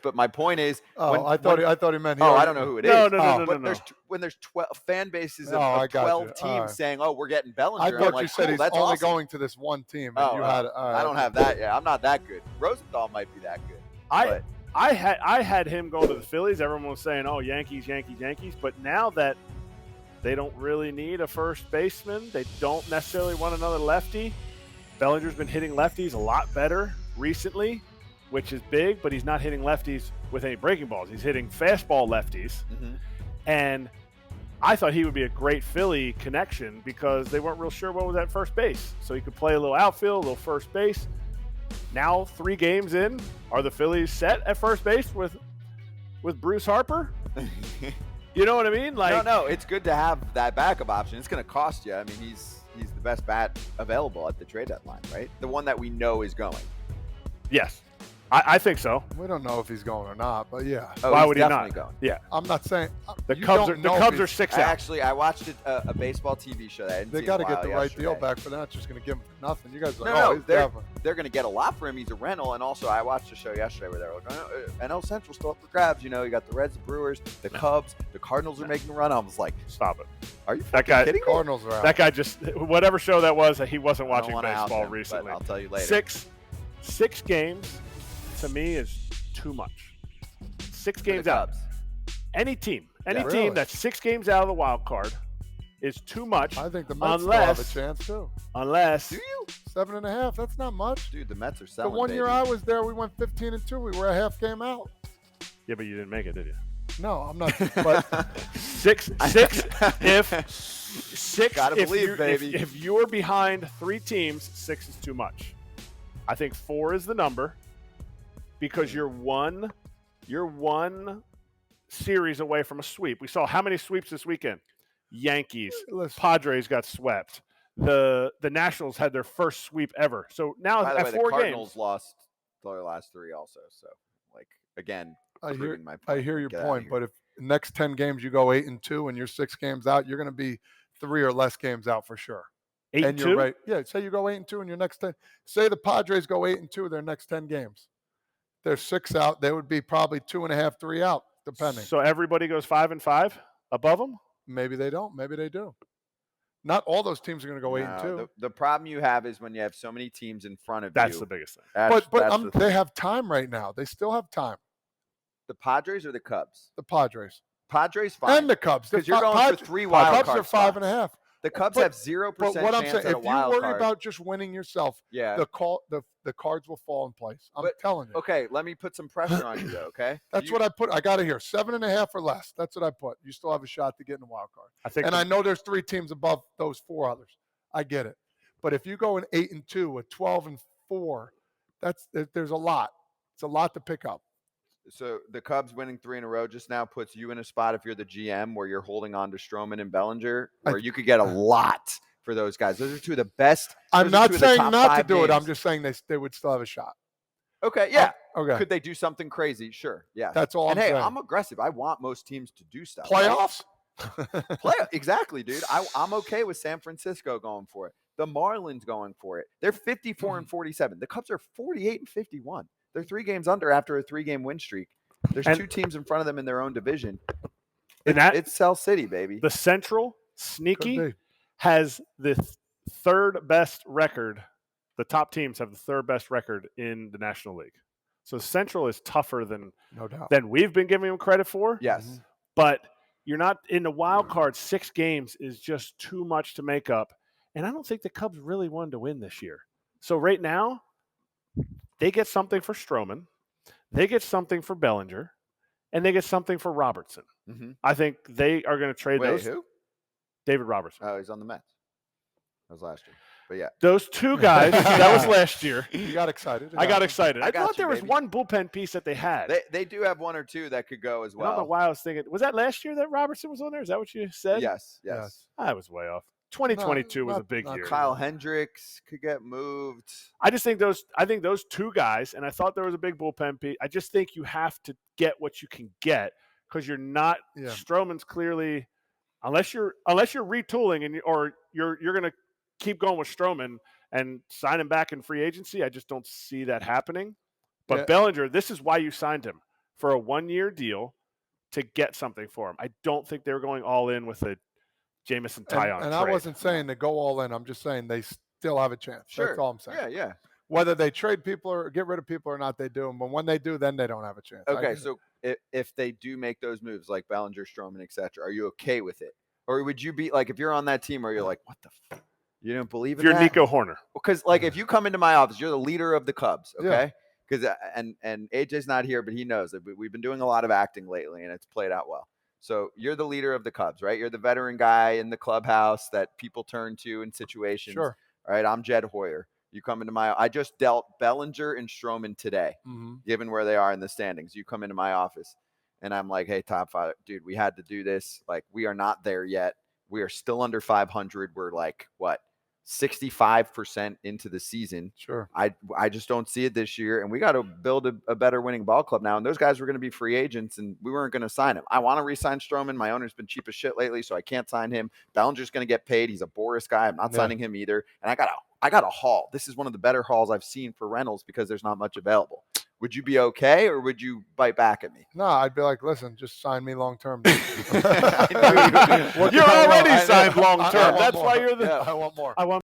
But my point is, I thought he meant. I don't know who it is. No. When there's 12 fan bases I of got 12 you. teams Right. saying, "Oh, we're getting Bellinger," I I'm thought like, you said cool, he's that's only awesome. going to this one team, and you had. I don't have that. Yeah, I'm not that good. Rosenthal might be that good. I had him go to the Phillies. Everyone was saying, "Oh, Yankees." But now that they don't really need a first baseman, they don't necessarily want another lefty. Bellinger's been hitting lefties a lot better recently, which is big, but he's not hitting lefties with any breaking balls. He's hitting fastball lefties. Mm-hmm. And I thought he would be a great Philly connection because they weren't real sure what was at first base. So he could play a little outfield, a little first base. Now 3 games in, are the Phillies set at first base with Bruce Harper? You know what I mean? No, it's good to have that backup option. It's going to cost you. I mean, he's the best bat available at the trade deadline, right? The one that we know is going. Yes, I think so. We don't know if he's going or not, but yeah. Why would he definitely not? Going. Yeah, I'm not saying the Cubs are 6 out. I watched a baseball TV show that they got to get the right deal back for that. Just going to give him nothing. You guys are like, they're going to get a lot for him. He's a rental, and also I watched a show yesterday where they were like, NL Central still up for grabs. You know, you got the Reds, the Brewers, the Cubs, the Cardinals are making a run. I was like, stop it. Are you kidding me? Cardinals are out. That guy just whatever show that was, he wasn't watching baseball recently. I'll tell you later. 6 games to me is too much. 6 games out. Any team that's 6 games out of the wild card is too much. I think the Mets still have a chance too. Unless do you 7.5? That's not much, dude. The Mets are selling. The one year baby. I was there, we went 15-2. We were a half game out. Yeah, but you didn't make it, did you? No, I'm not. But 6. Gotta believe, baby. If you're behind 3 teams, 6 is too much. I think 4 is the number because you're one series away from a sweep. We saw how many sweeps this weekend? Yankees, Padres got swept. The Nationals had their first sweep ever. So now by the at way, 4 the Cardinals games, lost their last 3 also. So again, I hear my point. I hear your point, but if the next 10 games you go 8-2 and you're 6 games out, you're going to be 3 or less games out for sure. 8-2? And you're right. Yeah, say you go 8-2 in your next 10. Say the Padres go 8-2 their next 10 games. They're 6 out. They would be probably 2.5, 3 out, depending. So everybody goes 5-5 above them? Maybe they don't. Maybe they do. Not all those teams are going to go 8-2. The problem you have is when you have so many teams in front of That's you. the biggest thing. But they have time right now. They still have time. The Padres or the Cubs? The Padres. Padres fine. And the Cubs. Because you're going for 3 wild cards. Cubs are 5.5. The Cubs have 0% but what I'm chance saying, at a wild if you worry card. about just winning yourself, the cards will fall in place. I'm telling you. Okay, let me put some pressure on you, though, okay? That's what I put. I got it here. 7.5 or less. That's what I put. You still have a shot to get in the wild card. I know there's 3 teams above those 4 others. I get it. But if you go in 8-2 with 12-4, there's a lot. It's a lot to pick up. So the Cubs winning 3 in a row just now puts you in a spot if you're the GM where you're holding on to Stroman and Bellinger, where you could get a lot for those guys. Those are 2 of the best. I'm not saying not to do games. it. I'm just saying they would still have a shot. Okay, yeah. Okay. Could they do something crazy? Sure, yeah. That's all I'm saying. I'm aggressive. I want most teams to do stuff. Playoffs? Right? Exactly, dude. I'm okay with San Francisco going for it. The Marlins going for it. They're 54-47. The Cubs are 48-51. They're 3 games under after a 3-game win streak. There's 2 teams in front of them in their own division. It's Cell City, baby. The Central, sneaky, has the 3rd best record. The top teams have the 3rd best record in the National League. So Central is tougher than we've been giving them credit for. Yes. But you're not in the wild card. 6 games is just too much to make up. And I don't think the Cubs really wanted to win this year. So right now, they get something for Stroman, they get something for Bellinger, and they get something for Robertson. Mm-hmm. I think they are going to trade those. Who? David Robertson. Oh, he's on the Mets. That was last year. But yeah. Those 2 guys, that was last year. You got excited. I got excited. I thought there was baby. one bullpen piece that they had. They do have 1 or 2 that could go as well. I don't know why I was thinking. Was that last year that Robertson was on there? Is that what you said? Yes. I was way off. 2022 was a big year. Kyle Hendricks could get moved. I think those 2 guys, and I thought there was a big bullpen piece. I just think you have to get what you can get because you're not Stroman's clearly unless you're retooling or you're going to keep going with Stroman and sign him back in free agency. I just don't see that happening. But Bellinger, this is why you signed him for a 1-year deal to get something for him. I don't think they were going all in with a Jamison Tyone And trade. I wasn't saying to go all in. I'm just saying they still have a chance. Sure. That's all I'm saying. Yeah. Whether they trade people or get rid of people or not, they do. But when they do, then they don't have a chance. Okay, so if they do make those moves like Bellinger, Stroman, etc., are you okay with it? Or would you be like, if you're on that team, are you like, what the fuck? You don't believe in You're that? Nico Horner. Because like if you come into my office, you're the leader of the Cubs, Yeah. okay? Because and AJ's not here, but he knows that we've been doing a lot of acting lately, and it's played out well. So you're the leader of the Cubs, right? You're the veteran guy in the clubhouse that people turn to in situations. Sure. All right, I'm Jed Hoyer. You come into I just dealt Bellinger and Stroman today, given where they are in the standings. You come into my office, and I'm like, hey, top five, dude, we had to do this. Like, we are not there yet. We are still under 500. We're like, what, 65% into the season. Sure. I just don't see it this year, and we got to build a better winning ball club now. And those guys were going to be free agents, and we weren't going to sign him. I want to re-sign Stroman. My owner's been cheap as shit lately, so I can't sign him. Bellinger's going to get paid. He's a Boris guy. I'm not signing him either. And I got a haul. This is one of the better hauls I've seen for rentals because there's not much available. Would you be okay, or would you bite back at me? No, I'd be like, listen, just sign me long term. You're already signed long term. That's why you're the. I want more. I want